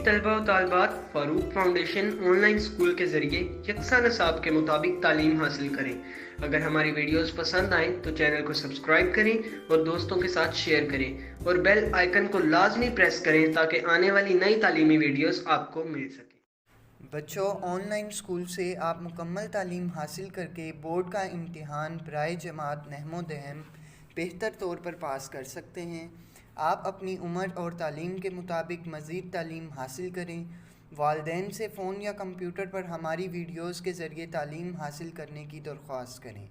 तलबा और तालबात Farooq foundation online school के ज़रिए यकसा निसाब के मुताबिक तालीम हासिल करें। अगर हमारी वीडियोस पसंद आएँ तो चैनल को सब्सक्राइब करें और दोस्तों के साथ शेयर करें और बेल आइकन को लाजमी प्रेस करें ताकि आने वाली नई तालीमी वीडियोस आपको मिल सकें। बच्चों, ऑनलाइन स्कूल से आप मुकम्मल तालीम हासिल करके बोर्ड का इम्तिहान बराए जमात नहमो दहम बेहतर तौर पर पास कर सकते हैं। आप अपनी उम्र और तालीम के मुताबिक मज़ीद तालीम हासिल करें। वालिदैन से फ़ोन या कंप्यूटर पर हमारी वीडियोस के ज़रिए तालीम हासिल करने की दरख्वास्त करें।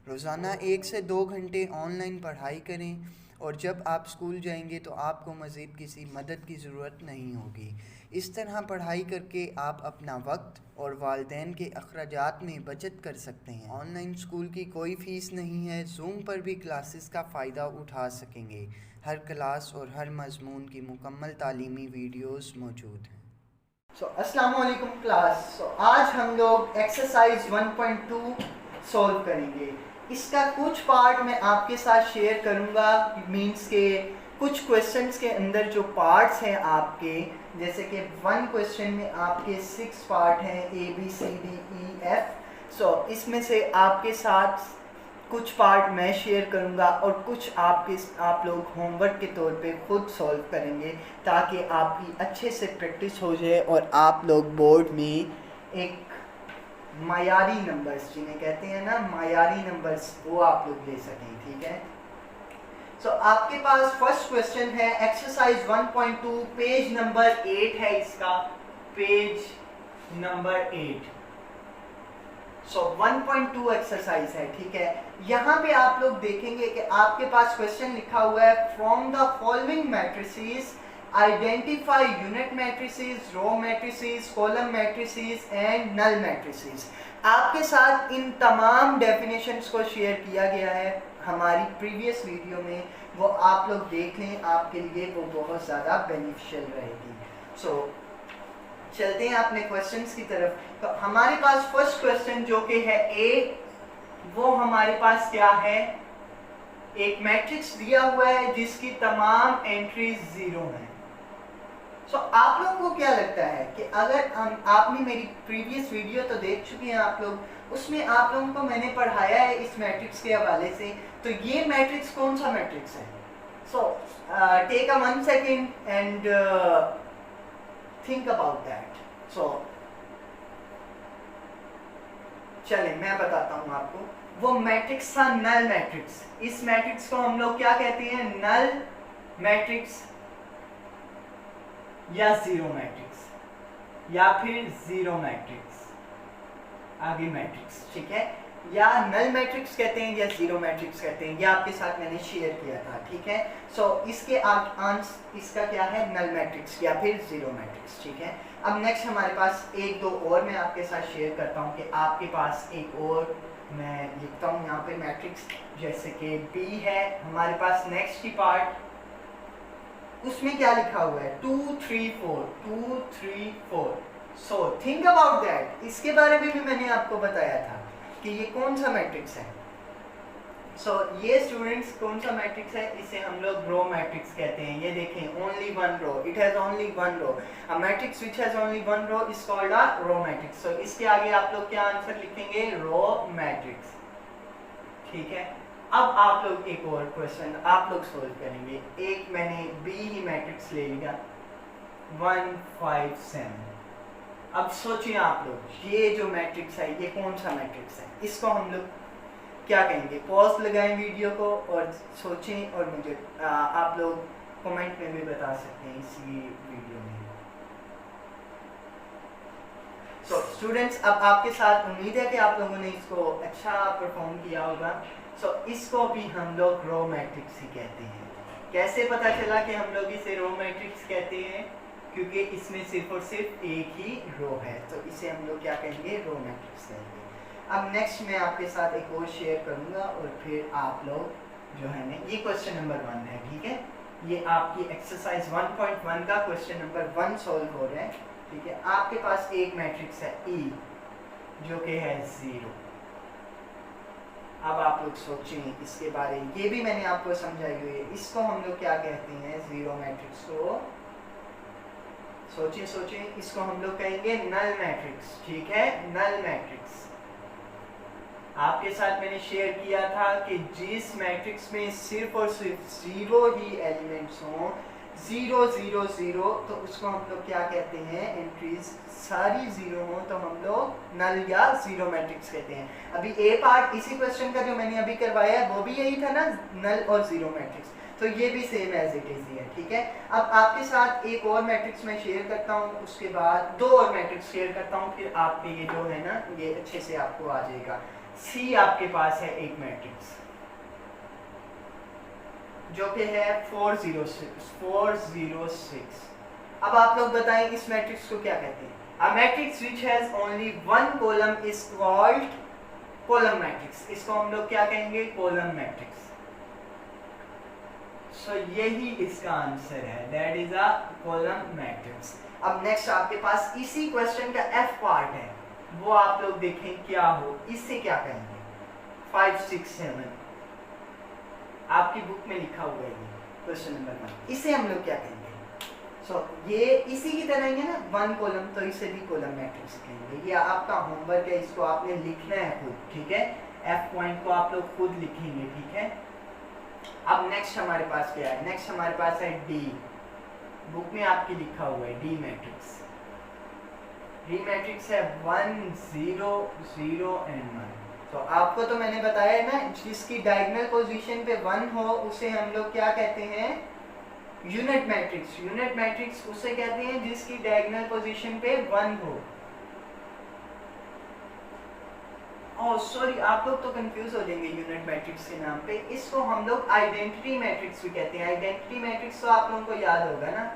रोज़ाना 1 से 2 घंटे ऑनलाइन पढ़ाई करें और जब आप स्कूल जाएंगे तो आपको मज़ीद किसी मदद की ज़रूरत नहीं होगी। इस तरह पढ़ाई करके आप अपना वक्त और वालिदैन के अखराजात में बचत कर सकते हैं। ऑनलाइन स्कूल की कोई फ़ीस नहीं है। ज़ूम पर भी क्लासेस का फ़ायदा उठा सकेंगे। हर क्लास और हर मज़मून की मुकम्मल तालीमी वीडियोस मौजूद हैं। अस्सलाम वालेकुम क्लास। आज हम लोग एक्सरसाइज 1.2 सॉल्व करेंगे। इसका कुछ पार्ट मैं आपके साथ शेयर करूंगा। मींस के कुछ क्वेश्चंस के अंदर जो पार्ट्स हैं आपके, जैसे कि 1 क्वेश्चन में आपके 6 पार्ट हैं ABCDEF। इसमें से आपके साथ कुछ पार्ट मैं शेयर करूंगा और कुछ आप लोग होमवर्क के तौर पे खुद सॉल्व करेंगे ताकि आपकी अच्छे से प्रैक्टिस हो जाए और आप लोग बोर्ड में एक मायारी नंबर्स, जिन्हें कहते हैं ना मायारी नंबर्स, वो आप लोग ले सकें। ठीक है। आपके पास फर्स्ट क्वेश्चन है एक्सरसाइज 1.2, पेज नंबर 8 है इसका, पेज नंबर 8। 1.2 एक्सरसाइज है। ठीक है। यहाँ पे आप लोग देखेंगे कि आपके पास क्वेश्चन लिखा हुआ है, from the following matrices identify unit matrices, row matrices, column matrices and null matrices. आपके साथ इन तमाम डेफिनेशंस को शेयर किया गया है हमारी प्रीवियस वीडियो में, वो आप लोग देख लें, आपके लिए वो बहुत ज़्यादा बेनिफिशियल रहेगी। चलते हैं अपने क्वेश्चंस की तरफ। तो हमारे पास फर्स्ट क्वेश्चन जो कि है ए, वो हमारे पास क्या है, एक मैट्रिक्स दिया हुआ है जिसकी तमाम एंट्रीज 0 हैं। आप लोगों को क्या लगता है कि अगर आपने मेरी प्रीवियस वीडियो तो देख चुके हैं आप लोग, उसमें आप लोगों को मैंने पढ़ाया है इस मैट्रिक्स के हवाले से, तो ये मैट्रिक्स कौन सा मैट्रिक्स है? Take a 1 second and think about that. चलें मैं बताता हूं आपको। वो मैट्रिक्स था नल मैट्रिक्स। इस मैट्रिक्स को हम लोग क्या कहते हैं? नल मैट्रिक्स या जीरो मैट्रिक्स या फिर जीरो मैट्रिक्स, आगे मैट्रिक्स। ठीक है। या नल मैट्रिक्स कहते हैं या जीरो मैट्रिक्स कहते हैं, ये आपके साथ मैंने शेयर किया था। ठीक है। इसके आंसर इसका क्या है? नल मैट्रिक्स या फिर जीरो मैट्रिक्स। ठीक है। अब नेक्स्ट हमारे पास एक दो और मैं आपके साथ शेयर करता हूँ कि आपके पास एक और मैं लिखता हूँ यहाँ पे मैट्रिक्स, जैसे कि बी है हमारे पास। नेक्स्ट की पार्ट, उसमें क्या लिखा हुआ है? 2 3 4, 2 3 4। Think about that. इसके बारे में भी मैंने आपको बताया था कि ये कौन सा मैट्रिक्स है। ये स्टूडेंट्स कौन सा मैट्रिक्स है? इसे हम लोग रो मैट्रिक्स कहते हैं। ये देखें, only one row, it has only one row. A matrix which has only one row is called a row matrix. इसके आगे आप लोग क्या आंसर लिखेंगे? Row matrix. ठीक है। अब आप लोग एक और क्वेश्चन आप लोग सोल्व करेंगे। एक मैंने बी ही मैट्रिक्स ले लिया, 1 5 7। अब सोचिए आप लोग, ये जो मैट्रिक्स है ये कौन सा मैट्रिक्स है? इसको हम लोग क्या कहेंगे? पॉज लगाएं वीडियो को और सोचें और मुझे आप लोग कमेंट में भी बता सकते हैं इसी वीडियो में। स्टूडेंट्स, अब आपके साथ उम्मीद है कि आप लोगों ने इसको अच्छा परफॉर्म किया होगा। इसको भी हम लोग रो मैट्रिक्स ही कहते हैं। कैसे पता चला कि हम लोग इसे रो मैट्रिक्स कहते हैं? क्योंकि इसमें सिर्फ और सिर्फ एक ही रो है, तो इसे हम लोग क्या कहेंगे? रो मैट्रिक्स कहेंगे। अब नेक्स्ट मैं आपके साथ एक और शेयर करूंगा और फिर आप लोग जो है ना, ये क्वेश्चन नंबर 1 है। ठीक है। ये आपकी एक्सरसाइज 1.1 का क्वेश्चन नंबर 1 सॉल्व हो रहा है। ठीक है। आपके पास एक मैट्रिक्स है E जो कि है 0। अब आप लोग सोचें इसके बारे में, ये भी मैंने आपको समझाई हुई है। इसको हम लोग क्या कहते हैं? जीरो मैट्रिक्स को सोचें सोचें, इसको हम लोग कहेंगे नल मैट्रिक्स, ठीक है, नल मैट्रिक्स। आपके साथ मैंने शेयर किया था कि जिस मैट्रिक्स में सिर्फ और सिर्फ 0 ही एलिमेंट्स हों, 0 0 0, तो उसको हम लोग क्या कहते हैं, एंट्रीज सारी 0 हो तो हम लोग नल या 0 मैट्रिक्स कहते हैं। अभी ए पार्ट इसी क्वेश्चन का जो मैंने अभी करवाया है वो भी यही था ना, नल और 0 मैट्रिक्स, तो ये भी सेम एज इट इज ही है, ठीक है। अब आपके साथ एक और मैट्रिक्स मैं शेयर करता हूँ, उसके बाद 2 और मैट्रिक्स शेयर करता हूँ, फिर आप पे ये जो है ना ये अच्छे से आपको आ जाएगा। सी आपके पास है एक मैट्रिक्स जो कि है 406। अब आप लोग बताएं इस मैट्रिक्स को क्या कहते हैं। अ matrix which has only one column is called column matrix. इसको हम लोग क्या कहेंगे, कॉलम मैट्रिक्स। सो यही इसका आंसर है, that is a column matrix. अब नेक्स्ट आपके पास इसी क्वेश्चन का एफ पार्ट है, वो आप लोग देखें क्या हो, इससे क्या कहेंगे। 5 6 7 आपकी बुक में लिखा हुआ है क्वेश्चन नंबर 1, इसे हम लोग क्या कहेंगे। सो ये इसी की तरह ही है ना, 1 कॉलम, तो इसे भी कॉलम मैट्रिक्स कहेंगे। ये आपका होमवर्क है, इसको आपने लिखना है खुद, ठीक है। एफ पॉइंट को आप लोग खुद लिखेंगे, ठीक है। अब नेक्स्ट हमारे पास क्या है, नेक्स्ट हमारे पास है डी, बुक में आपकी लिखा हुआ है डी मैट्रिक्स। डी मैट्रिक्स है 1 0 0 एंड 1। तो आपको तो मैंने बताया है ना, जिसकी डायगोनल पोजीशन पे 1 हो उसे हम लोग क्या कहते हैं, यूनिट मैट्रिक्स। यूनिट मैट्रिक्स उसे कहते हैं जिसकी डायगोनल पोजीशन पे 1 हो। ओह सॉरी, आप लोग तो कंफ्यूज हो जाएंगे यूनिट मैट्रिक्स के नाम पे। इसको हम लोग आइडेंटिटी मैट्रिक्स भी कहते हैं। आइडेंटिटी मैट्रिक्स तो आप लोगों को याद होगा ना,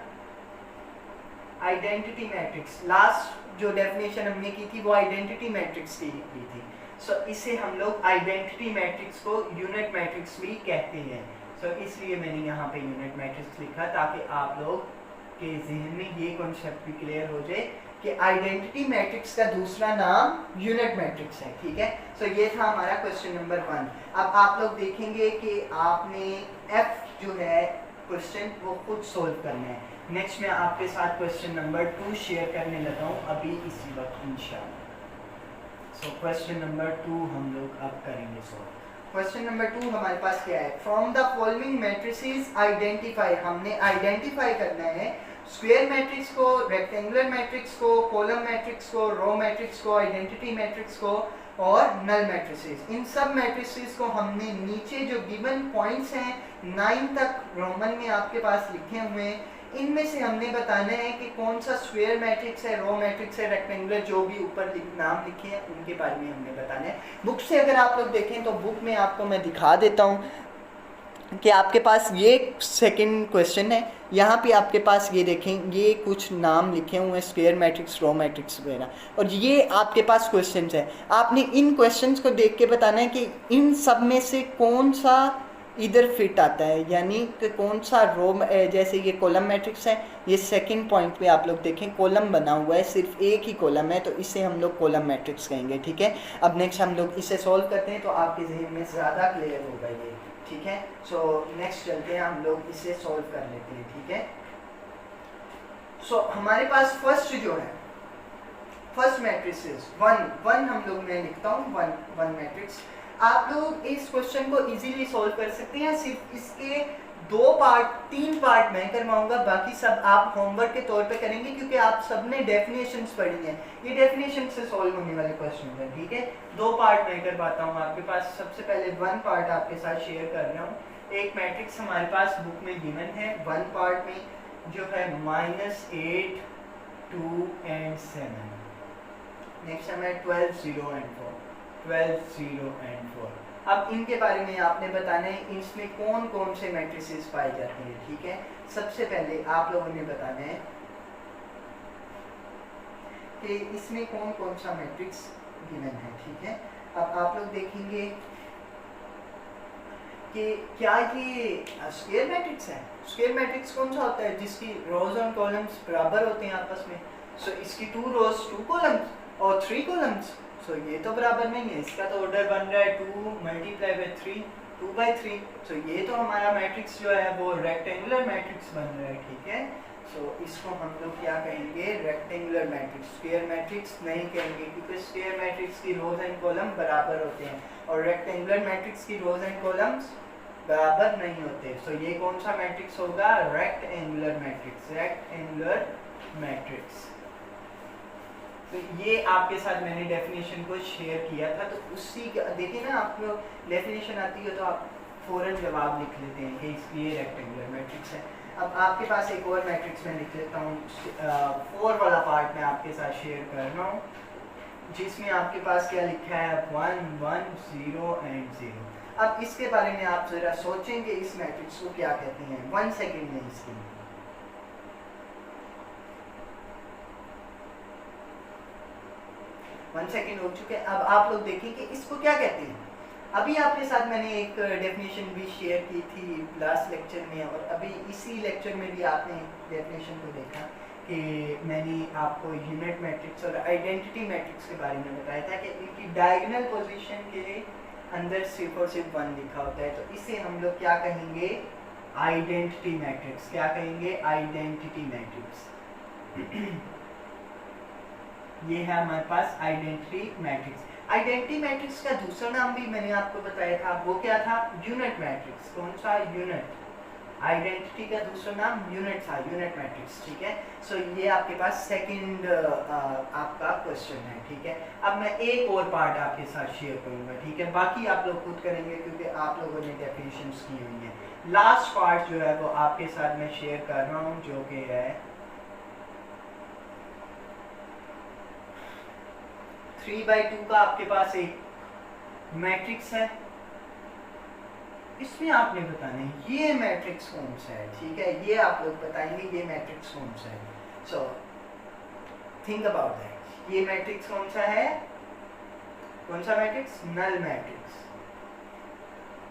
आइडेंटिटी मैट्रिक्स लास्ट जो डेफिनेशन हमने की थी वो आइडेंटिटी मैट्रिक्स की थी। सो इसे हम लोग आइडेंटिटी मैट्रिक्स को यूनिट मैट्रिक्स भी कहते हैं। सो इसलिए मैंने यहाँ पे यूनिट मैट्रिक्स लिखा ताकि आप लोग के जहन में ये कॉन्सेप्ट भी क्लियर हो जाए कि आइडेंटिटी मैट्रिक्स का दूसरा नाम यूनिट मैट्रिक्स है, ठीक है। सो ये था हमारा क्वेश्चन नंबर 1। अब आप लोग देखेंगे कि आपने एफ जो है क्वेश्चन वो खुद सोल्व करना है। नेक्स्ट मैं आपके साथ क्वेश्चन नंबर 2 शेयर करने लगा हूँ अभी इसी वक्त इंशाल्लाह। सो क्वेश्चन नंबर 2 हम लोग अब करेंगे सॉल्व। क्वेश्चन नंबर 2 हमारे पास क्या है, from the following matrices identify. हमने आइडेंटिफाई करना है स्क्वायर मैट्रिक्स को, रेक्टेंगुलर मैट्रिक्स को, कॉलम मैट्रिक्स को, रो मैट्रिक्स को, आइडेंटिटी मैट्रिक्स को और नल मैट्रिसेस। इन सब मैट्रिसेस को हमने नीचे जो गिवन पॉइंट्स हैं 9 तक रोमन में आपके पास लिखे हुए हैं, इनमें से हमने बताना है कि कौन सा स्क्वायर मैट्रिक्स है, रो मैट्रिक्स है, रेक्टेंगुलर, जो भी ऊपर नाम लिखे हैं उनके बारे में हमने बताना है। बुक से अगर आप लोग देखें तो बुक में आपको मैं दिखा देता हूँ कि आपके पास ये सेकंड क्वेश्चन है, यहाँ पे आपके पास ये देखें ये कुछ नाम लिखे हुए हैं स्क्वायर मैट्रिक्स, रो मैट्रिक्स वगैरह, और ये आपके पास क्वेश्चंस है। आपने इन क्वेश्चंस को देख के बताना है कि इन सब में से कौन सा इधर फिट आता है, यानी कि कौन सा रो, जैसे ये कॉलम मैट्रिक्स है, ये सेकंड पॉइंट पे आप लोग देखें कॉलम बना हुआ है, सिर्फ एक ही कॉलम है, तो इसे हम लोग कॉलम मैट्रिक्स कहेंगे, ठीक है। अब नेक्स्ट हम लोग इसे सॉल्व करते हैं तो आपके जहन में ज़्यादा क्लियर होगा ये, ठीक है। सो नेक्स्ट चलते हैं, हम लोग इसे सॉल्व कर लेते हैं, ठीक है। सो हमारे पास फर्स्ट जो है, फर्स्ट मैट्रिक्स 1 हम लोग, मैं लिखता हूँ 1 मैट्रिक्स। आप लोग इस क्वेश्चन को इजीली सॉल्व कर सकते हैं, सिर्फ इसके 3 पार्ट मैं करवाऊंगा, बाकी सब आप होमवर्क के तौर पे करेंगे क्योंकि आप सबने डेफिनेशंस पढ़ी हैं, ये डेफिनेशन से सॉल्व होने वाले क्वेश्चन हैं, ठीक है। 2 पार्ट मैं करवाता हूँ आपके पास। सबसे पहले 1 पार्ट आपके साथ शेयर कर रहा हूँ। एक मैट्रिक्स हमारे पास बुक में गिवन है 1 पार्ट में, जो है -8 2 and 7। नेक्स्ट हमें 12 0 and 4, 12 0 and 4। अब इनके बारे में आपने बताना है इसमें कौन कौन से मैट्रिसेस पाए जाते हैं, ठीक है। सबसे पहले आप लोगों ने बताना है कि इसमें कौन कौन सा मैट्रिक्स गिवन है, ठीक है। अब आप लोग देखेंगे कि क्या ये स्क्वायर मैट्रिक्स है। स्क्वायर मैट्रिक्स कौन सा होता है, जिसकी रोज और कॉलम्स बराबर होते हैं आपस में। सो इसकी 2 रोज 2 कॉलम्स और 3 कॉलम्स, सो ये तो बराबर नहीं है, इसका तो ऑर्डर बन रहा है 2 × 3, 2/3। तो ये तो हमारा मैट्रिक्स जो है वो रेक्टेंगुलर मैट्रिक्स बन रहा है, ठीक है। सो इसको हम लोग क्या कहेंगे, रेक्टेंगुलर मैट्रिक्स। स्क्वायर मैट्रिक्स नहीं कहेंगे क्योंकि स्क्वायर मैट्रिक्स की रोज एंड कॉलम बराबर होते हैं और रेक्टेंगुलर मैट्रिक्स की रोज एंड कॉलम्स बराबर नहीं होते। सो ये कौन सा मैट्रिक्स होगा, रेक्टेंगुलर मैट्रिक्स, रेक्टेंगुलर मैट्रिक्स। तो ये आपके साथ मैंने डेफिनेशन को शेयर किया था, तो उसी देखिए ना, आप लोग डेफिनेशन आती है तो आप फौरन जवाब लिख लेते हैं कि इसलिए रेक्टेंगुलर मैट्रिक्स है। अब आपके पास एक और मैट्रिक्स मैं लिख लेता हूँ, 4 वाला पार्ट मैं आपके साथ शेयर कर रहा हूँ, जिसमें आपके पास क्या लिखा है, 1 1 0 एंड 0। अब इसके बारे में आप जरा सोचेंगे इस मैट्रिक्स को क्या कहते हैं। 1 सेकेंड में इसके 1 सेकेंड हो चुके हैं। अब आप लोग देखेंगे इसको क्या कहते हैं। अभी आपके साथ मैंने एक डेफिनेशन भी शेयर की थी लास्ट लेक्चर में, और अभी इसी लेक्चर में भी आपने डेफिनेशन को देखा कि मैंने आपको यूनिट मैट्रिक्स और आइडेंटिटी मैट्रिक्स के बारे में बताया था कि इनकी डायगोनल पोजीशन के अंदर सिर्फ और सिर्फ 1 लिखा होता है। तो इसे हम लोग क्या कहेंगे, आइडेंटिटी मैट्रिक्स। क्या कहेंगे, आइडेंटिटी मैट्रिक्स। ये है हमारे पास आइडेंटिटी मैट्रिक्स। आइडेंटिटी मैट्रिक्स का दूसरा नाम भी मैंने आपको बताया था, वो क्या था, यूनिट मैट्रिक्स। कौन सा, यूनिट। आइडेंटिटी का दूसरा नाम यूनिट था, यूनिट मैट्रिक्स, ठीक है। सो ये आपके पास सेकंड आपका क्वेश्चन है, ठीक है। अब मैं एक और पार्ट आपके साथ शेयर करूंगा, ठीक है, बाकी आप लोग खुद करेंगे क्योंकि आप लोगों ने डेफिनेशंस की हुई है। लास्ट पार्ट जो है वो आपके साथ मैं शेयर कर रहा हूँ, जो कि है 3/2 का आपके पास एक मैट्रिक्स है। इसमें आपने बताना है ये मैट्रिक्स कौन सा है, ठीक है, ये आप लोग बताएंगे ये मैट्रिक्स कौन सा है। So think about that. ये मैट्रिक्स कौन सा है, कौन सा मैट्रिक्स, नल मैट्रिक्स।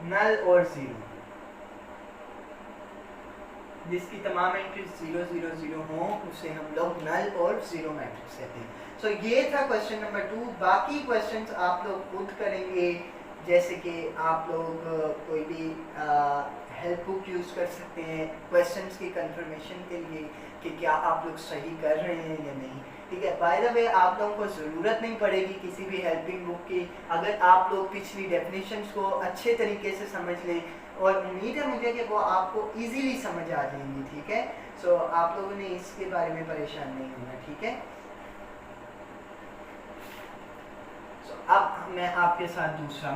नल और 0, जिसकी तमाम एंट्रीज 0 0 0 हो, उसे हम लोग नल और 0 मैट्रिक्स कहते हैं। सो ये था क्वेश्चन नंबर 2। बाकी क्वेश्चंस आप लोग खुद करेंगे, जैसे कि आप लोग कोई भी हेल्प बुक यूज़ कर सकते हैं क्वेश्चंस की कंफर्मेशन के लिए कि क्या आप लोग सही कर रहे हैं या नहीं, ठीक है। बाय द वे आप लोगों को ज़रूरत नहीं पड़ेगी किसी भी हेल्पिंग बुक की, अगर आप लोग पिछली डेफिनेशंस को अच्छे तरीके से समझ लें, और उम्मीद है मुझे कि वो आपको इजीली समझ आ जाएंगी, ठीक है। सो आप लोगों ने इसके बारे में परेशान नहीं होना, ठीक है। अब मैं आपके साथ दूसरा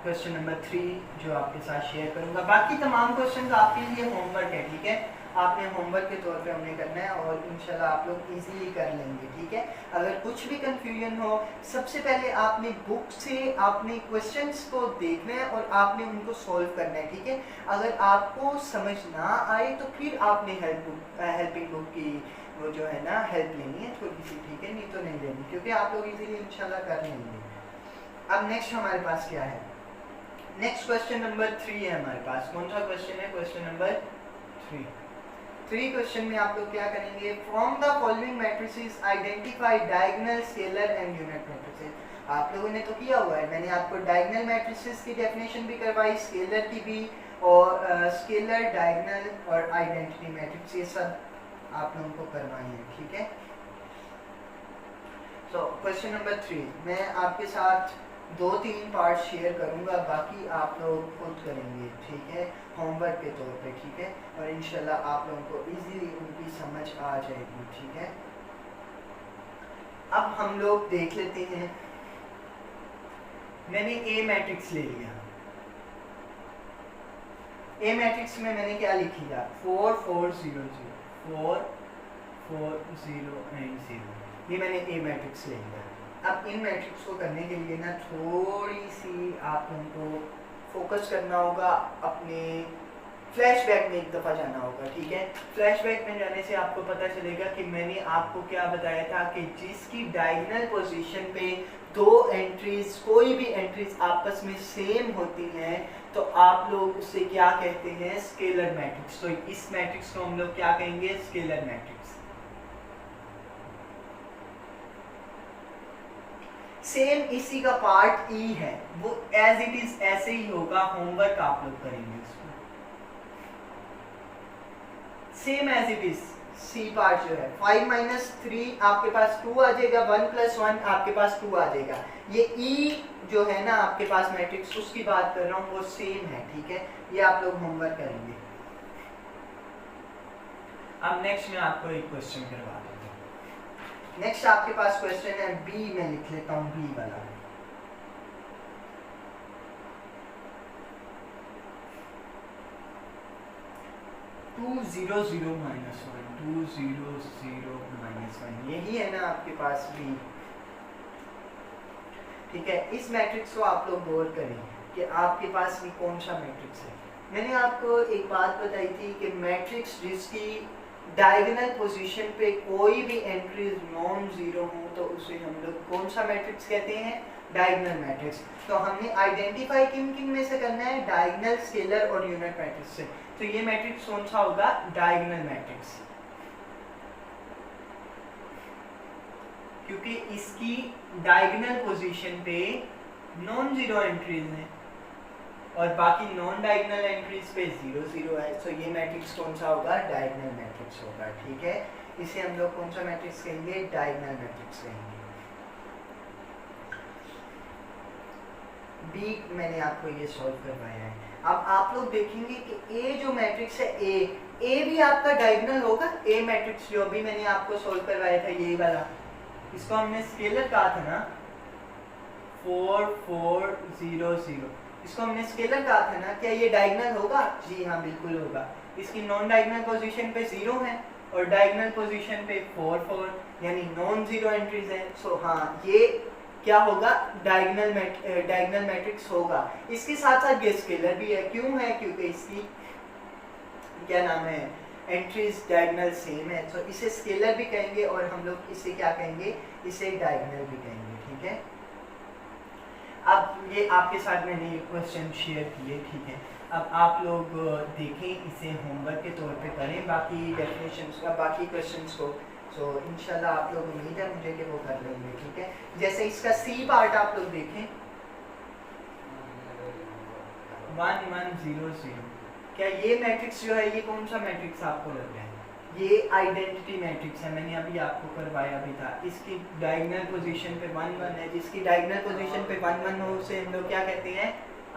क्वेश्चन नंबर 3 जो आपके साथ शेयर करूंगा। बाकी तमाम क्वेश्चन आपके लिए होमवर्क है, ठीक है, आपने होमवर्क के तौर पे हमने करना है और इंशाल्लाह आप लोग इजीली कर लेंगे, ठीक है। अगर कुछ भी कंफ्यूजन हो, सबसे पहले आपने बुक से आपने क्वेश्चंस को देखना है और आपने उनको सॉल्व करना है, ठीक है। अगर आपको समझ ना आए तो फिर आपने हेल्पिंग बुक की वो जो है ना हेल्प लेनी है थोड़ी सी, ठीक है, नहीं तो नहीं लेनी, क्योंकि आप लोग इजीली इंशाल्लाह कर लेंगे। अब नेक्स्ट हमारे पास क्या है, नेक्स्ट क्वेश्चन नंबर 3 है हमारे पास। कौन सा क्वेश्चन है, क्वेश्चन नंबर 3 क्वेश्चन में आप लोग क्या करेंगे, from the following matrices identify diagonal, scalar and unit matrices. आप लोगों ने तो किया हुआ है, मैंने आपको डायगोनल मैट्रिसेस की डेफिनेशन भी करवाई, स्केलर की भी, और स्केलर, डायगोनल और आइडेंटिटी मैट्रिक्स, ये सब आप लोगों को करवाई है, ठीक है। सो क्वेश्चन नंबर 3 मैं आपके साथ 2-3 पार्ट शेयर करूंगा, बाकी आप लोग खुद करेंगे, ठीक है, होमवर्क के तौर पे, ठीक है, और इंशाल्लाह आप लोगों को इजीली उनकी समझ आ जाएगी, ठीक है। अब हम लोग देख लेते हैं, मैंने ए मैट्रिक्स ले लिया। ए मैट्रिक्स में मैंने क्या लिखी था, 4 4 0 0 4 4 0 एंड 0, ये मैंने ए मैट्रिक्स ले लिया। अब इन मैट्रिक्स को करने के लिए ना थोड़ी सी आप लोगों को फोकस करना होगा, अपने फ्लैशबैक में एक दफ़ा जाना होगा, ठीक है। फ्लैशबैक में जाने से आपको पता चलेगा कि मैंने आपको क्या बताया था कि जिसकी डायगोनल पोजीशन पे 2 एंट्रीज, कोई भी एंट्रीज आपस में सेम होती हैं, तो आप लोग उसे क्या कहते हैं, स्केलर मैट्रिक्स। तो इस मैट्रिक्स को हम लोग क्या कहेंगे, स्केलर मैट्रिक्स। सेम इसी का पार्ट ई है, वो एज इट इज ऐसे ही होगा, होमवर्क आप लोग करेंगे उसमें same as it is. C part जो है 5 माइनस 3 आपके पास 2 आ जाएगा, 1 प्लस 1 आपके पास 2 आ जाएगा। ये ई जो है ना आपके पास मैट्रिक्स, उसकी बात कर रहा हूँ, वो सेम है, ठीक है। ये आप लोग होमवर्क करेंगे। अब नेक्स्ट में आपको एक क्वेश्चन करवा देता हूँ। नेक्स्ट आपके पास क्वेश्चन है बी, में लिख लेता हूँ बी वाला। Two zero zero minus one, 2 0 0 minus 1, यही है ना आपके पास बी, ठीक है। इस मैट्रिक्स को आप लोग गौर करें कि आपके पास भी कौन सा मैट्रिक्स है। मैंने आपको एक बात बताई थी कि मैट्रिक्स जिसकी डायगोनल पोजीशन पे कोई भी एंट्रीज नॉन जीरो हो तो उसे हम लोग कौन सा मैट्रिक्स कहते हैं, डायगोनल मैट्रिक्स। तो हमने आइडेंटिफाई किन किन में से करना है, डायगोनल, स्केलर और यूनिट मैट्रिक्स से। तो ये मैट्रिक्स कौन सा होगा, डायगोनल मैट्रिक्स, क्योंकि इसकी डायगोनल पोजीशन पे नॉन जीरो एंट्रीज हैं और बाकी नॉन डायगोनल एंट्रीज पे 0 0 है। तो ये मैट्रिक्स कौन सा होगा, डायगोनल मैट्रिक्स होगा, ठीक है। इसे हम लोग कौन सा मैट्रिक्स कहेंगे, डायगोनल मैट्रिक्स कहेंगे। बी मैंने आपको ये सॉल्व करवाया है। अब आप लोग देखेंगे कि ए जो मैट्रिक्स है, ए भी आपका डायगोनल होगा। ए मैट्रिक्स जो अभी मैंने आपको सॉल्व करवाया था, ये वाला, इसको हमने स्केलर कहा था ना, 4 4 0 0, इसको हमने स्केलर कहा था ना। क्या ये डायगोनल होगा, जी हाँ बिल्कुल होगा। इसकी नॉन डायगोनल पोजीशन पे 0 है और डायगोनल पोजीशन पे 4 4, यानी नॉन जीरो एंट्रीज है। सो हाँ, ये क्या होगा, डायगोनल मैट्रिक्स होगा। इसके साथ साथ ये स्केलर भी है। क्यों है, क्योंकि इसकी क्या नाम है, एंट्रीज डायगोनल सेम है। तो इसे स्केलर भी कहेंगे और हम लोग इसे क्या कहेंगे, इसे डायगोनल भी कहेंगे, ठीक है। अब ये आपके साथ मैंने ये क्वेश्चन शेयर किए, ठीक है। अब आप लोग देखें, इसे होमवर्क के तौर पे करें बाकी डेफिनेशंस का, बाकी क्वेश्चंस को। सो इंशाल्लाह आप लोग, उम्मीद है मुझे कि वो कर लेंगे, ठीक है। जैसे इसका सी पार्ट आप लोग देखें, 1 1 0 0, क्या ये मैट्रिक्स जो है, ये कौन सा मैट्रिक्स आपको लग रहा है, ये आइडेंटिटी मैट्रिक्स है। मैंने अभी आपको करवाया भी था। इसकी डायगोनल पोजीशन पे 1 1 है। जिसकी डायगोनल पोजीशन पे 1 1 हो उसे हम लोग क्या कहते हैं,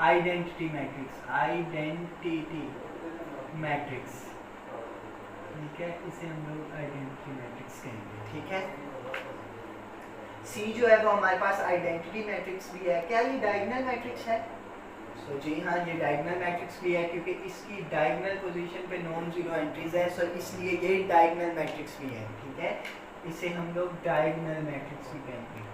आइडेंटिटी मैट्रिक्स, आइडेंटिटी मैट्रिक्स, ठीक है। इसे हम लोग आइडेंटिटी मैट्रिक्स कहेंगे, ठीक है। सी जो है वो हमारे पास आइडेंटिटी मैट्रिक्स भी है। क्या ये डायगोनल मैट्रिक्स है, तो जी हाँ, ये डायगोनल मैट्रिक्स भी है, क्योंकि इसकी डायगोनल पोजीशन पे नॉन जीरो एंट्रीज है। सो इसलिए ये डायगोनल मैट्रिक्स भी है, ठीक है। इसे हम लोग डायगोनल मैट्रिक्स भी कहेंगे।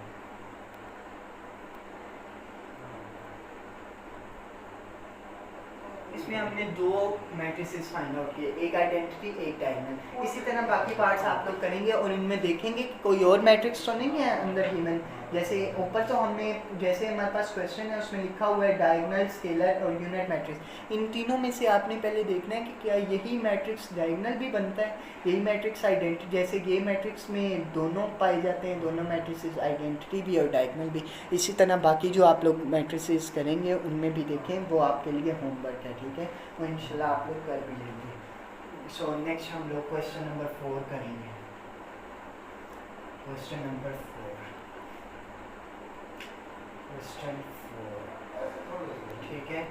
इसमें हमने 2 मैट्रिसेस फाइंड आउट किए, एक आइडेंटिटी, एक डायगोनल। इसी तरह बाकी पार्ट्स आप लोग करेंगे और इनमें देखेंगे कि कोई और मैट्रिक्स तो नहीं है अंदर ह्यूमन। जैसे ऊपर तो हमने, जैसे हमारे पास क्वेश्चन है उसमें लिखा हुआ है डायगोनल, स्केलर और यूनिट मैट्रिक्स। इन तीनों में से आपने पहले देखना है कि क्या यही मैट्रिक्स डायगोनल भी बनता है, यही मैट्रिक्स आइडेंटिटी, जैसे ये मैट्रिक्स में दोनों पाए जाते हैं, दोनों मैट्रिसेस, आइडेंटिटी भी और डायगोनल भी। इसी तरह बाकी जो आप लोग मैट्रिसेस करेंगे उनमें भी देखें, वो आपके लिए होमवर्क है, ठीक है। वो इंशाल्लाह आप लोग कर भी लेंगे। सो नेक्स्ट हम लोग क्वेश्चन नंबर 4 करेंगे। क्वेश्चन नंबर 4, क्वेश्चन 4, ठीक है।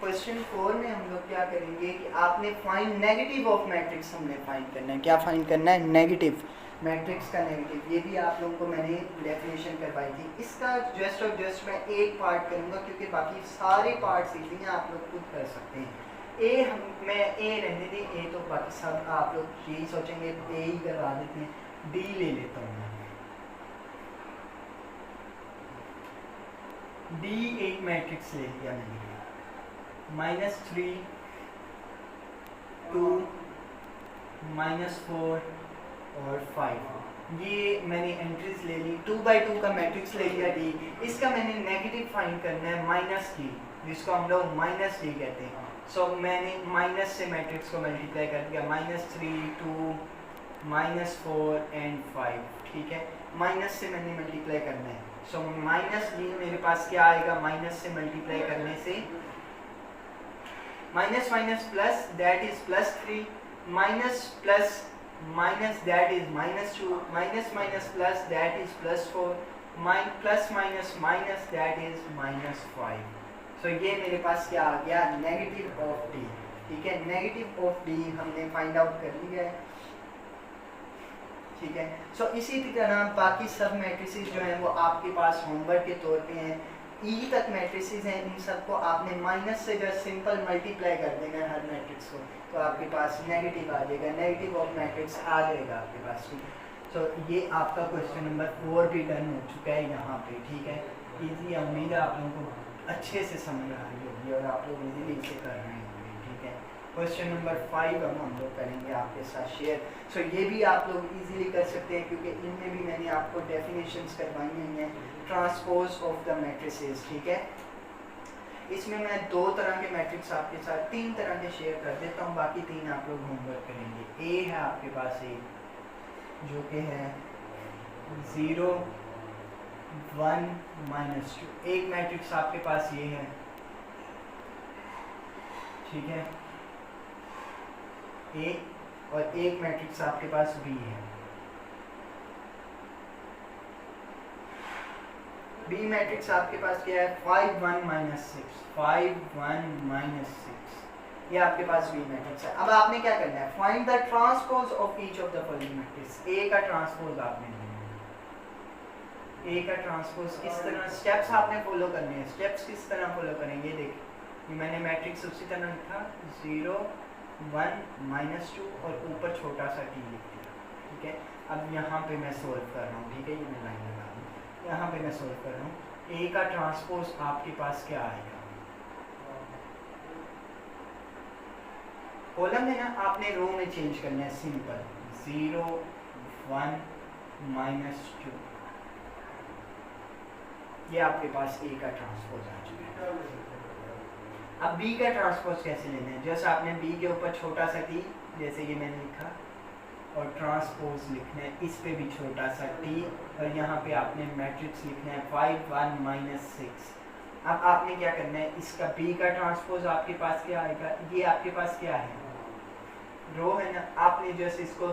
क्वेश्चन 4 में हम लोग क्या करेंगे कि आपने फाइंड नेगेटिव ऑफ मैट्रिक्स, हमने फाइंड करना है। क्या फाइंड करना है, नेगेटिव, मैट्रिक्स का नेगेटिव। ये भी आप लोगों को मैंने डेफिनेशन करवाई थी। इसका जस्ट और जस्ट मैं एक पार्ट करूँगा, क्योंकि बाकी सारे पार्ट्स इसी हैं, आप लोग खुद कर सकते हैं। मैं ए रहने दी, ए तो बाकी सब आप लोग यही सोचेंगे ए ही करवा देते हैं। डी ले लेता हूँ मैं। डी एक मैट्रिक्स ले लिया मैंने, -3 2 -4 और 5, ये मैंने एंट्रीज ले ली। 2 by 2 का मैट्रिक्स ले लिया डी। इसका मैंने नेगेटिव फाइंड करना है, -d, जिसको हम लोग -d कहते हैं। सो मैंने माइनस से मैट्रिक्स को मल्टीप्लाई कर दिया, -3 2 -4 एंड 5, ठीक है। माइनस से मैंने मल्टीप्लाई करना है, सो माइनस ये मेरे पास क्या आएगा, माइनस से मल्टीप्लाई करने से minus minus plus that is +3, minus plus minus that is -2, minus minus plus that is +4, plus minus minus that is -5। सो ये मेरे पास क्या आ गया, नेगेटिव ऑफ डी, ठीक है। नेगेटिव ऑफ डी हमने फाइंड आउट कर लिया है, ठीक है। सो इसी तरह बाकी सब मैट्रिसेस जो हैं वो आपके पास होमवर्क के तौर पे हैं। ई तक मैट्रिसेस हैं, इन सबको आपने माइनस से जस्ट सिंपल मल्टीप्लाई कर देना है हर मैट्रिक्स को, तो आपके पास नेगेटिव आ जाएगा, नेगेटिव ऑफ मैट्रिक्स आ जाएगा आपके पास, ठीक है। सो ये आपका क्वेश्चन नंबर 4 भी डन हो चुका है यहाँ पे, ठीक है। ईजी, उम्मीद है आप लोगों को अच्छे से समझ आ रही होगी और आप लोग ईजीली इसे कर रहे होंगे, ठीक है। क्वेश्चन नंबर 5 अब हम लोग करेंगे आपके साथ शेयर। सो ये भी आप लोग इजीली कर सकते हैं क्योंकि इनमें भी मैंने आपको डेफिनेशंस करवाई हुई हैं ट्रांसपोज ऑफ द मैट्रिसेस, ठीक है। इसमें मैं 2 तरह के मैट्रिक्स आपके साथ 3 तरह के शेयर कर देता हूँ, बाकी 3 आप लोग होमवर्क करेंगे। ए है आपके पास एक जो कि है 0 1 -2, एक मैट्रिक्स आपके पास ये है, ठीक है, ए, और एक मैट्रिक्स आपके पास बी है। बी मैट्रिक्स आपके पास क्या है, 5 1 -6, 5 1 -6, ये आपके पास बी मैट्रिक्स है। अब आपने क्या करना है, find the transpose of each of the following matrix. A का ट्रांसपोज आपने ढूंढना है, ए का ट्रांसपोज किस तरह, स्टेप्स आपने फॉलो करने हैं। स्टेप्स किस तरह फॉलो करेंगे, देखिए मैंने मैट्रिक्स उसी तरह लिखा, 0 1 -2 और ऊपर छोटा सा टी लिख दिया, ठीक है। अब यहाँ पे मैं सोल्व कर रहा हूँ, ठीक है, ये मैं लाइन लगा रहा हूँ, यहाँ पे मैं सोल्व कर रहा हूँ। ए का ट्रांसपोज आपके पास क्या आएगा, कॉलम है ना, आपने रो में चेंज करना है, सिंपल 0 1 -2, ये आपके पास ए का ट्रांसपोज आ चुका है। अब बी का ट्रांसपोज कैसे लेना है, जैसे आपने बी के ऊपर छोटा सा टी, जैसे ये मैंने लिखा, और ट्रांसपोज लिखना है, इस पे भी छोटा सा टी, और यहाँ पे आपने मैट्रिक्स लिखना है 5 1 -6। अब आपने क्या करना है, इसका बी का ट्रांसपोज आपके पास क्या आएगा, ये आपके पास क्या है, रो है ना, आपने जैसे इसको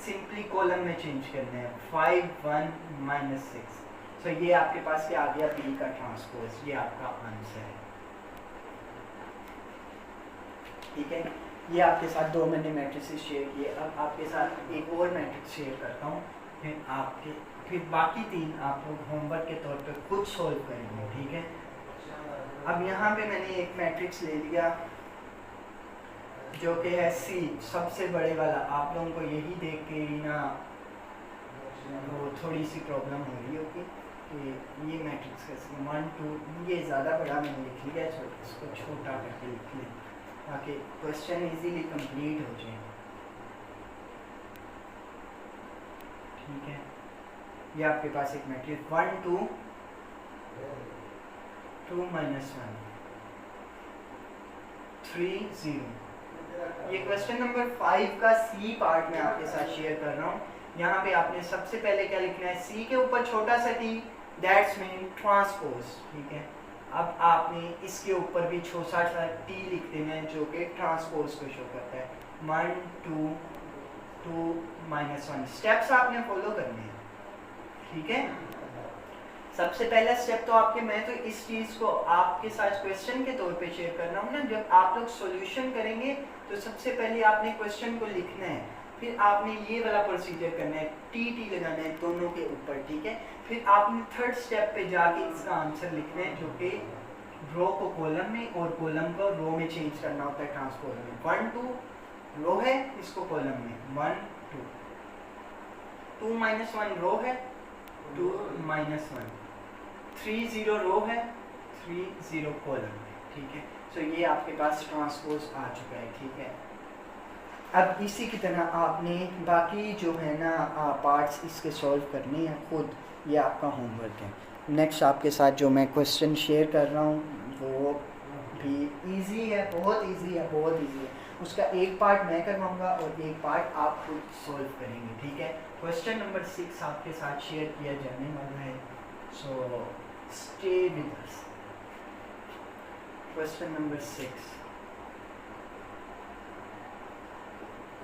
सिंपली कॉलम में चेंज करना है, 5 1 -6। सो ये आपके पास क्या आ गया, बी का ट्रांसपोज, ये आपका आंसर है, ठीक है। ये आपके साथ 2 मैंने मैट्रिक्स शेयर किए। अब आपके साथ एक और मैट्रिक्स शेयर करता हूँ, फिर बाकी 3 आप लोग होमवर्क के तौर पे खुद सोल्व करेंगे, ठीक है। अब यहाँ पे मैंने एक मैट्रिक्स ले लिया जो कि है सी, सबसे बड़े वाला। आप लोगों को यही देख के ही ना वो थोड़ी सी प्रॉब्लम हो रही होगी कि ये मैट्रिक्स कैसे 1 2, ये ज़्यादा बड़ा मैंने लिख लिया, इसको छोटा करके लिख लें ताकि क्वेश्चन इजीली कंप्लीट हो जाए, ठीक है। ये आपके पास एक मैट्रिक्स 1 2 2 -1 3 0। ये क्वेश्चन नंबर 5 का सी पार्ट में आपके साथ शेयर कर रहा हूँ। यहाँ पे आपने सबसे पहले क्या लिखना है, सी के ऊपर छोटा सा टी, दैट्स मीन ट्रांसपोज, ठीक है। अब आपने इसके ऊपर भी छोटा सा टी लिख देना है जो कि ट्रांसपोज को शो करता है, 1 2 2 -1। स्टेप्स आपने फॉलो करने हैं, ठीक है। सबसे पहला स्टेप तो आपके, मैं तो इस चीज़ को आपके साथ क्वेश्चन के तौर पे शेयर कर रहा हूँ ना, जब आप लोग सॉल्यूशन करेंगे तो सबसे पहले आपने क्वेश्चन को लिखना है, फिर आपने ये वाला प्रोसीजर करना है, टी लगाना है दोनों के ऊपर, ठीक है। फिर आपने थर्ड स्टेप पे जाके इसका आंसर लिखना है जो कि रो को कॉलम में और कॉलम को रो में चेंज करना होता है ट्रांसपोज में। 1 2 रो है, इसको कॉलम में 1 2 2 -1 रो है, 2 -1 3 0 रो है, 3 0 कॉलम है, ठीक है। सो ये आपके पास ट्रांसपोज आ चुका है, ठीक है। अब इसी की तरह आपने बाकी जो है ना पार्ट्स इसके सॉल्व करने हैं खुद, ये आपका होमवर्क है। नेक्स्ट आपके साथ जो मैं क्वेश्चन शेयर कर रहा हूँ वो भी इजी है, बहुत इजी है, बहुत इजी है। उसका एक पार्ट मैं करवाऊंगा और एक पार्ट आप खुद सॉल्व करेंगे, ठीक है। क्वेश्चन नंबर 6 आपके साथ शेयर किया जाने वाला है, so stay with us. Question number 6,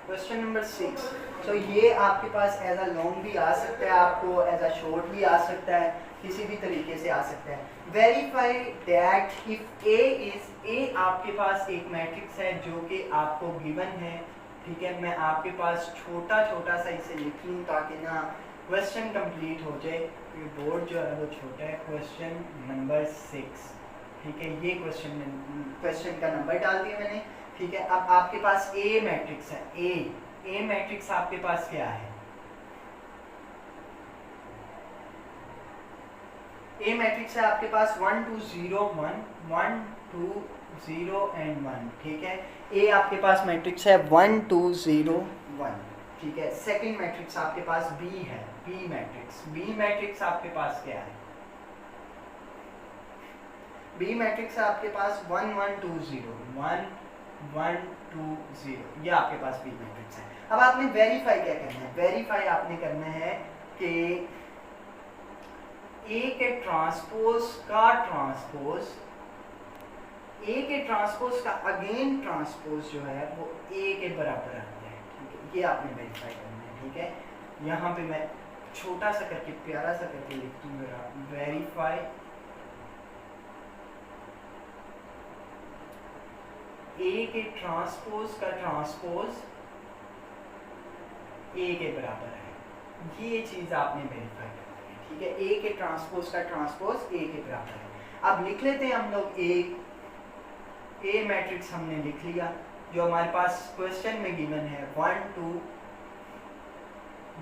question number 6, तो ये आपके पास एज अ लॉन्ग भी आ सकता है, आपको एज अ शॉर्ट भी आ सकता है, किसी भी तरीके से आ सकता है। Verify that if A is, A आपके पास एक मैट्रिक्स है जो कि आपको गिवन है, ठीक है। मैं आपके पास छोटा छोटा सा इसे लिख लूँ ताकि ना क्वेश्चन कंप्लीट हो जाए, ये बोर्ड जो है वो छोटा है। क्वेश्चन नंबर 6, ठीक है, ये क्वेश्चन का नंबर डाल दिया मैंने, ठीक है। अब आपके पास ए मैट्रिक्स है, ए मैट्रिक्स आपके पास क्या है? ए मैट्रिक्स है आपके पास 1 2 0 1 1 2 0 एंड 1, ठीक है। ए आपके पास मैट्रिक्स है 1 2 0 1, ठीक है। सेकंड मैट्रिक्स आपके पास बी है, बी मैट्रिक्स आपके पास क्या है? बी मैट्रिक्स है आपके पास 1 1 2 0 1 1 2 0, ये आपके पास बी मैट्रिक्स है। अब आपने वेरीफाई क्या करना है? वेरीफाई आपने करना है कि ए के ट्रांसपोज का ट्रांसपोज, ए के ट्रांसपोज का अगेन ट्रांसपोज जो है वो ए के बराबर आता है, ठीक है। ये आपने वेरीफाई करना है, ठीक है। यहाँ पे मैं छोटा सा करके प्यारा सा करके लिख दूंगा, वेरीफाई ए के ट्रांसपोज का ट्रांसपोज ए के बराबर है, ये चीज आपने वेरीफाई करनी है, ठीक है। ए के ट्रांसपोज का ट्रांसपोज ए के बराबर है। अब लिख लेते हैं हम लोग ए मैट्रिक्स हमने लिख लिया जो हमारे पास क्वेश्चन में गिवन है 1 2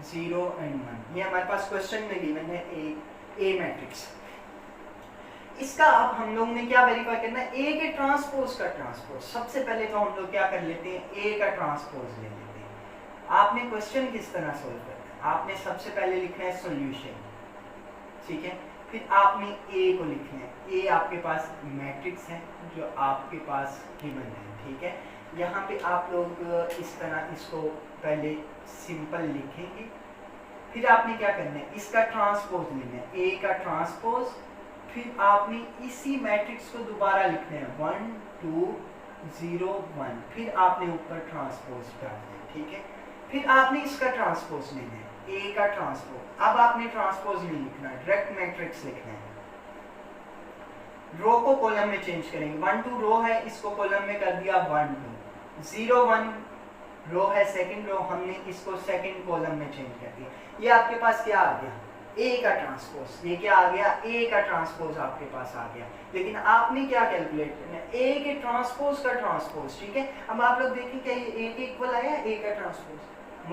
0 एंड 1, ये हमारे पास क्वेश्चन में गिवन है ए मैट्रिक्स। इसका अब हम लोग ने क्या वेरीफाई करना है? ए के ट्रांसपोज का ट्रांसपोज। सबसे पहले तो हम लोग क्या कर लेते हैं, ए का ट्रांसपोज ले लेते हैं। आपने क्वेश्चन किस तरह सोल्व करना है? आपने सबसे पहले लिखना है सॉल्यूशन, ठीक है। फिर आपने ए को लिखना है, ए आपके पास मैट्रिक्स है जो आपके पास गिवन है, ठीक है। यहाँ पे आप लोग इस तरह इसको पहले सिंपल लिखेंगे, फिर आपने क्या करना है, इसका ट्रांसपोज लेना है, ए का ट्रांसपोज, फिर आपने इसी मैट्रिक्स को दोबारा लिखना है 1 2 0 1, फिर आपने ऊपर ट्रांसपोज डालना है, ठीक है। फिर आपने इसका ट्रांसपोज लेना है, ए का ट्रांसपोज। अब आपने ट्रांसपोज नहीं लिखना है, डायरेक्ट मैट्रिक्स लिखना है। रो को कॉलम में चेंज करेंगे, 1 2 रो है, इसको कॉलम में कर दिया 1 2, 0 1 रो है, सेकंड रो, हमने इसको सेकंड कॉलम में चेंज कर दिया। ये आपके पास क्या आ गया? ए का ट्रांसपोज। ये क्या आ गया? ए का ट्रांसपोज आपके पास आ गया। लेकिन आपने क्या कैलकुलेट करना है? ए के ट्रांसपोज का ट्रांसपोज, ठीक है। अब आप लोग देखिए क्या ये ए के इक्वल आया? ए का ट्रांसपोज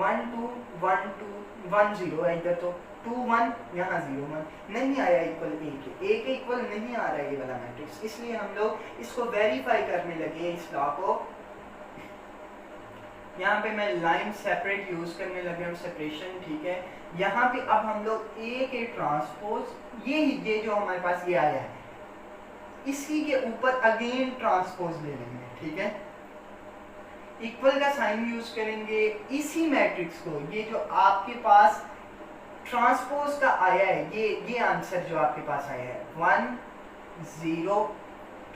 1 2 1 2 1 0 है, इधर तो 2 1, यहाँ 0 1 नहीं आया इक्वल ए के इक्वल नहीं आ रहा है ये वाला मैट्रिक्स, इसलिए हम लोग इसको वेरीफाई करने लगे इस लॉ को। यहाँ पे मैं लाइन सेपरेट यूज करने लगे हूँ, सेपरेशन, ठीक है। यहाँ पे अब हम लोग ए के ट्रांसपोज, ये जो हमारे पास ये आया है, इसी के ऊपर अगेन ट्रांसपोज ले लेंगे, ठीक है। इक्वल का साइन यूज करेंगे, इसी मैट्रिक्स को, ये जो आपके पास ट्रांसपोज का आया है, ये आंसर जो आपके पास आया है 1 0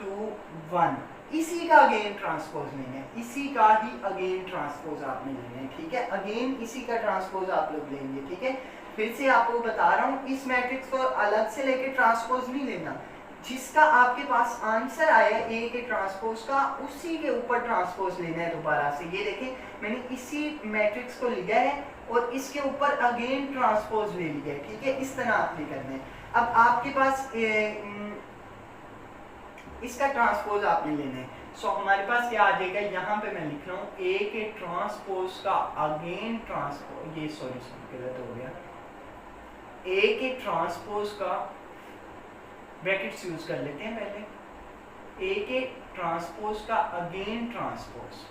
2 1, इसी का अगेन ट्रांसपोज लेना है, इसी का ही अगेन ट्रांसपोज आपने लेना है, ठीक है। अगेन इसी का ट्रांसपोज आप लोग लेंगे, ठीक है। फिर से आपको बता रहा हूँ, इस मैट्रिक्स को अलग से लेके ट्रांसपोज नहीं लेना, जिसका आपके पास आंसर आया ए के ट्रांसपोज का, उसी के ऊपर ट्रांसपोज लेना है दोबारा से। ये देखें, मैंने इसी मैट्रिक्स को लिया है और इसके ऊपर अगेन ट्रांसपोज ले लिया है, ठीक है। इस तरह आपने करना है। अब आपके पास इसका ट्रांसपोज आपने लेना है, सो हमारे पास क्या आ जाएगा? यहाँ पे मैं लिख रहा हूँ ए के ट्रांसपोज का अगेन ट्रांसपोज, ये सॉरी गलत हो गया, ए के ट्रांसपोज का ब्रैकेट्स यूज कर लेते हैं पहले, ए के ट्रांसपोज का अगेन ट्रांसपोज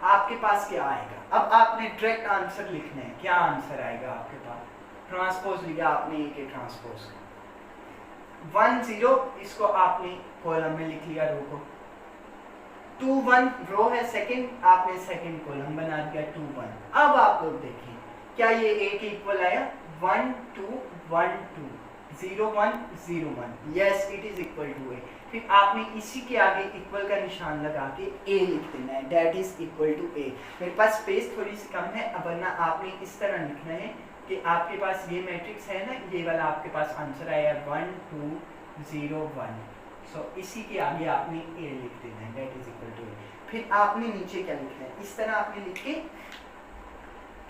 आपके पास क्या आएगा? अब आपने डायरेक्ट आंसर लिखना है, क्या आंसर आएगा आपके पास? ट्रांसपोज लिया आपने ए के ट्रांसपोज का 1 0, इसको आपने कॉलम में लिख लिया, रो को 2 1 रो है सेकंड, आपने सेकंड कॉलम बना दिया 2 1। अब आप लोग देखें क्या ये ए के इक्वल आया, 1 2 1 2 0 1 0 1, yes it is equal to A. फिर आपने इसी के आगे इक्वल का निशान लगा के ए लिख देना है, दैट इज इक्वल टू ए। मेरे पास स्पेस थोड़ी सी कम है, अब वरना आपने इस तरह लिखना है कि आपके पास ये मैट्रिक्स है ना, ये वाला आपके पास आंसर आया 1 2 0 1, सो इसी के आगे आपने ए लिख देना है, that is equal to A. फिर आपने नीचे क्या लिखना है, इस तरह आपने लिख के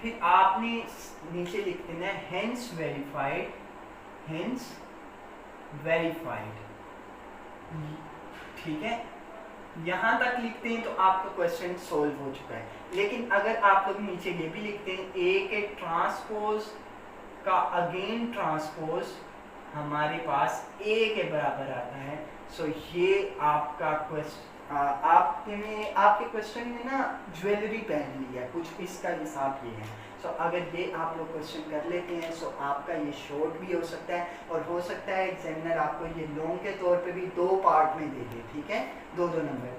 फिर आपने नीचे लिख देना है हेंस वेरीफाइड, हेंस वेरीफाइड, ठीक है। यहाँ तक लिखते हैं तो आपका क्वेश्चन सोल्व हो चुका है। लेकिन अगर आप लोग नीचे ये भी लिखते हैं ए के ट्रांसपोज का अगेन ट्रांसपोज हमारे पास ए के बराबर आता है, सो ये आपका क्वेश्चन आपके क्वेश्चन में ना ज्वेलरी पहन ली है, कुछ इसका हिसाब ये है। सो अगर ये आप लोग क्वेश्चन कर लेते हैं सो आपका ये शॉर्ट भी हो सकता है, और हो सकता है एग्जामिनर आपको ये लॉन्ग के तौर पे भी 2 पार्ट में दे दे, ठीक है, 2-2 नंबर,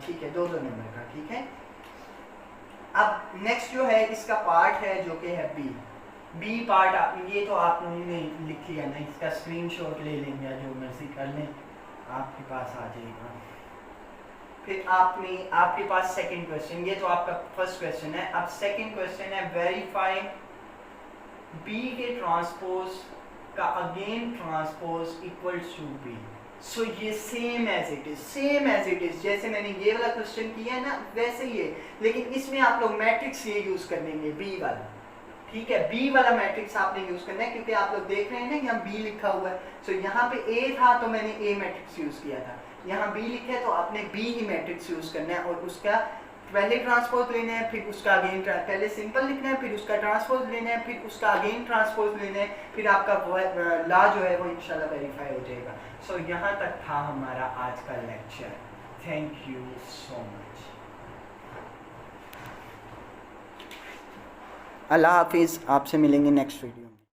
ठीक है, 2-2 नंबर का, ठीक है। अब नेक्स्ट जो है इसका पार्ट है जो कि है बी पार्ट। ये तो आप लोगों ने लिख लिया ना, इसका स्क्रीनशॉट ले लेंगे या जो मर्जी कर लें, आपके पास आ जाएगा। फिर आपके पास सेकंड क्वेश्चन, ये तो आपका फर्स्ट क्वेश्चन है। अब सेकंड क्वेश्चन है वेरीफाई बी के ट्रांसपोज का again transpose equals to B. So ये सेम एज इट इज, जैसे मैंने ये वाला क्वेश्चन किया है ना वैसे ही है, लेकिन इसमें आप लोग मैट्रिक्स ये यूज कर लेंगे बी वाला, ठीक है, बी वाला मैट्रिक्स आपने यूज करना है, क्योंकि आप लोग देख रहे हैं ना यहाँ बी लिखा हुआ है। सो यहाँ पे ए था तो मैंने ए मैट्रिक्स यूज किया था, यहाँ बी लिखा है तो आपने बी ही मैट्रिक्स यूज करना है, और उसका पहले ट्रांसपोज लेना है, फिर उसका अगेन पहले सिंपल लिखना है, फिर उसका ट्रांसपोज लेना है, फिर उसका अगेन ट्रांसपोज लेना है, फिर आपका ला जो है वो इंशाल्लाह वेरीफाई हो जाएगा। सो यहाँ तक था हमारा आज का लेक्चर। Thank you so much. अल्लाह हाफिज़, आपसे मिलेंगे नेक्स्ट वीडियो।